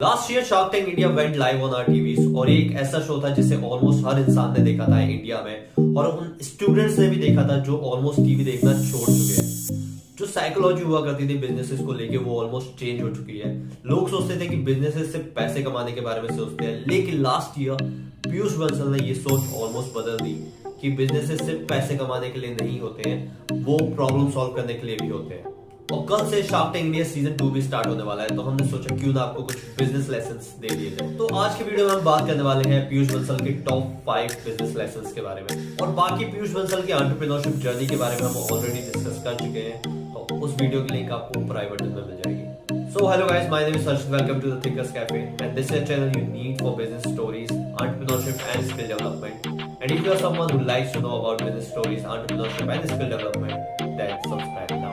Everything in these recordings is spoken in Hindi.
Last year shark tank India went live on our TVs और ये एक ऐसा शो था जिसे ऑलमोस्ट हर इंसान ने देखा था इंडिया में और उन स्टूडेंट्स ने भी देखा था जो ऑलमोस्ट टीवी देखना छोड़ चुके हैं। जो साइकोलॉजी हुआ करती थी बिजनेसेस को लेके वो ऑलमोस्ट चेंज हो चुकी है। लोग सोचते थे कि बिजनेसेस से पैसे कमाने के बारे में सोचते हैं, लेकिन लास्ट ईयर पीयूष बंसल ने ये सोच ऑलमोस्ट बदल दी कि बिजनेसेस सिर्फ पैसे कमाने के लिए नहीं होते हैं, वो प्रॉब्लम सॉल्व करने के लिए भी होते हैं। और कल से शार्क टैंक इंडिया सीजन 2 भी स्टार्ट होने वाला है, तो हमने सोचा क्यों ना आपको कुछ बिजनेस लेसन्स दे दिए जाए। तो आज के वीडियो में हम बात करने वाले हैं पीयूष बंसल के टॉप 5 बिजनेस लेसन्स के बारे में, और बाकी पीयूष बंसल की एंटरप्रेन्योरशिप जर्नी के बारे में हम ऑलरेडी डिस्कस कर चुके हैं, तो उस वीडियो की लिंक आपको ऊपर आई बटन में मिल जाएगी। So hello guys, my name is Harshit. Welcome to the Thinkers Cafe, and this is a channel you need for business stories, entrepreneurship and skill development. And if you are someone who likes to know about business stories, entrepreneurship and skill development, then subscribe now.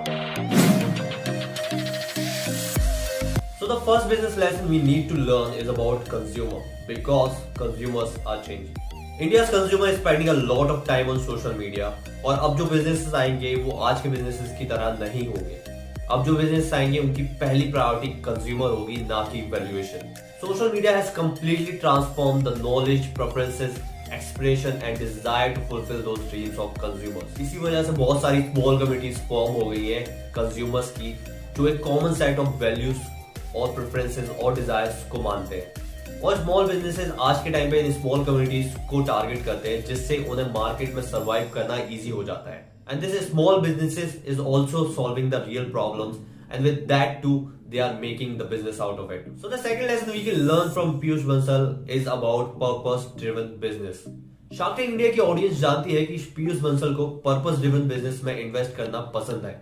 So the first business lesson we need to learn is about consumer, because consumers are changing. India's consumer is spending a lot of time on social media, और अब जो businesses आएंगे वो आज के businesses की तरह नहीं होंगे। अब जो बिजनेस आएंगे उनकी पहली प्रायोरिटी कंज्यूमर होगी, ना कि valuation. Social media has completely transform the knowledge, preferences, expression and desire to fulfil those dreams of consumers. इसी वजह से बहुत सारी स्मॉल कम्युनिटीज फॉर्म हो गई है कंज्यूमर्स की, जो एक कॉमन सेट ऑफ वैल्यूज और प्रेफरेंसेस और डिजायर्स को मानते हैं। और स्मॉल बिजनेसेस आज के टाइम पे इन स्मॉल कम्युनिटीज को टारगेट करते हैं, जिससे उन्हें मार्केट में सर्वाइव करना इजी हो जाता है। And this small businesses is also solving the real problems, and with that too they are making the business out of it. So the second lesson we can learn from Piyush Bansal is about purpose driven business. Shark Tank India की ऑडियंस जानती है कि पीयूष बंसल को पर्पस ड्रिवन बिजनेस में इन्वेस्ट करना पसंद है।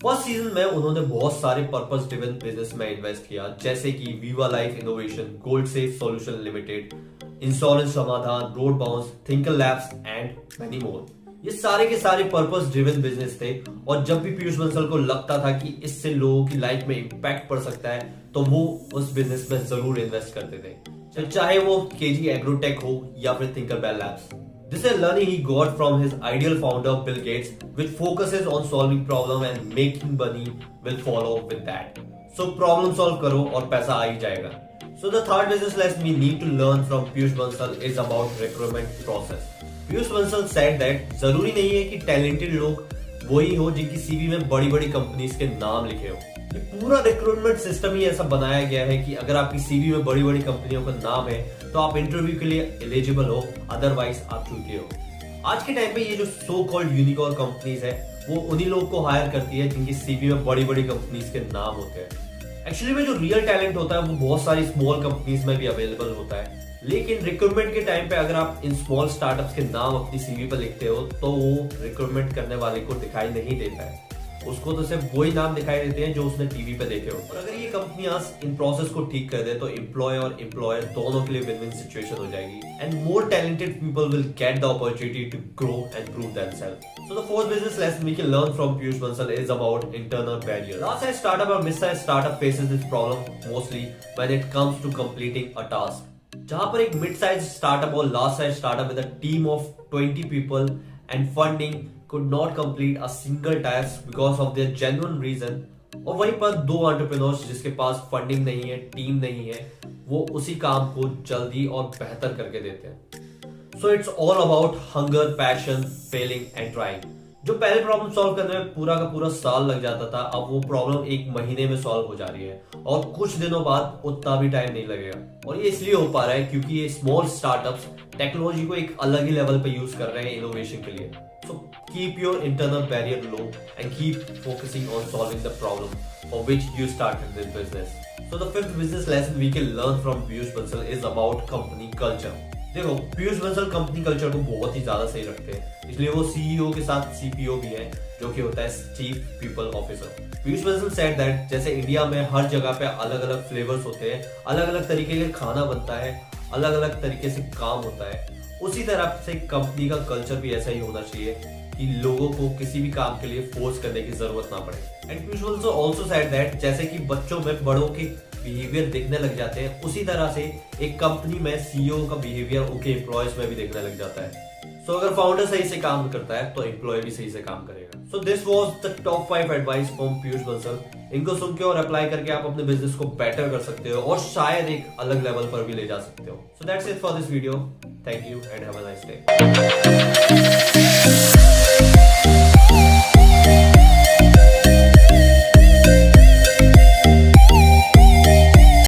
फर्स्ट सीजन में उन्होंने बहुत सारे पर्पस ड्रिवन बिजनेस में इन्वेस्ट किया, जैसे कि Viva Life Innovation, Gold Safe Solution Limited, Insurance Samadhan, Road Bounce, Thinker Labs and many more. ये सारे के सारे पर्पस ड्रिवन बिजनेस थे, और जब भी पीयूष बंसल को लगता था कि इससे लोगों की लाइफ में इंपैक्ट पड़ सकता है, तो वो उस बिजनेस में जरूर इन्वेस्ट करते थे, चाहे वो केजी एग्रोटेक हो या फिर थिंकरबेल labs. This is learning he got from his ideal founder Bill Gates, which focuses on solving problem and making money will follow with that. So problem solve करो और पैसा आ ही जाएगा। So the third business lesson we need to learn from Piyush Bansal is about recruitment process. Piyush Bansal said that जरूरी नहीं है कि टैलेंटेड लोग वही हो जिनकी सीवी में बड़ी बड़ी कंपनीज के नाम लिखे हो। ये पूरा रिक्रूटमेंट सिस्टम ही ऐसा बनाया गया है कि अगर आपकी सीवी में बड़ी बड़ी कंपनियों का नाम है तो आप इंटरव्यू के लिए एलिजिबल हो, अदरवाइज आप चूके हो। आज के टाइम पे ये जो सो कॉल्ड यूनिकॉर्न कंपनीज है वो उन्हीं लोग को हायर करती है जिनकी सीवी में बड़ी बड़ी कंपनीज के नाम होते हैं। एक्चुअली में जो रियल टैलेंट होता है वो बहुत सारी स्मॉल कंपनीज में भी अवेलेबल होता है, लेकिन रिक्रूटमेंट के टाइम पे अगर आप इन स्मॉल स्टार्टअप्स के नाम अपनी सीवी पर लिखते हो तो वो रिक्रूटमेंट करने वाले को दिखाई नहीं देता है। उसको तो सिर्फ वही नाम दिखाई देते हैं जो उसने टीवी पे देखे हो। और अगर ये कंपनियां इन प्रोसेस को ठीक कर दे तो एम्प्लॉय और एम्प्लॉयर दोनों के लिए विन विन सिचुएशन हो जाएगी, and more talented people will get the opportunity to grow and prove themselves. So the fourth business lesson we can learn from Piyush Bansal is about internal barrier. Large size startup और mid size startup faces this problem mostly when it comes to completing a task. जहां पर एक मिड साइज स्टार्टअप और large size startup with a team of 20 people and funding could not complete a single task because of their genuine reason, और वहीं पर दो एंटरप्रेन्योर्स जिसके पास फंडिंग नहीं है, टीम नहीं है, वो उसी काम को जल्दी और बेहतर करके देते हैं। So it's all about hunger, passion, failing and trying. जो पहले प्रॉब्लम सॉल्व करने में पूरा का पूरा साल लग जाता था, अब वो प्रॉब्लम एक महीने में सॉल्व हो जा रही है, और कुछ दिनों बाद उतना भी टाइम नहीं लगेगा। और ये इसलिए हो पा रहा है क्योंकि ये स्मॉल स्टार्टअप्स टेक्नोलॉजी को एक अलग ही लेवल पे यूज कर रहे हैं इनोवेशन के लिए। So keep your internal barrier low and keep focusing on solving the problem for which you started this business. So the fifth business lesson we can learn from Piyush Bansal is about company culture. देखो, पीयूष बंसल कंपनी कल्चर को बहुत ही ज्यादा सही रखते हैं, इसलिए वो सीईओ के साथ सीपीओ भी है, जो कि होता है chief people officer. Piyush Bansal said that जैसे इंडिया में हर जगह पे अलग अलग फ्लेवर्स होते हैं, अलग अलग तरीके के खाना बनता है, अलग अलग तरीके से काम होता है, उसी तरह से कंपनी का कल्चर भी ऐसा ही होना चाहिए कि लोगों को किसी भी काम के लिए फोर्स करने की जरूरत ना पड़े। And Piyush Bansal also said that जैसे कि बच्चों में बड़ों के बिहेवियर देखने लग जाते हैं, उसी तरह से एक कंपनी में सीईओ का बिहेवियर उनके एम्प्लॉयज में भी देखने लग जाता है। सो अगर फाउंडर सही से काम करता है तो एम्प्लॉय भी सही से काम करेगा। So this was the top 5 advice from Piyush Bansal. इनको सुन के और अप्लाई करके आप अपने बिजनेस को बेटर कर सकते हो और शायद एक अलग लेवल पर भी ले जा सकते हो। So that's it for this video. Thank you and have a nice day.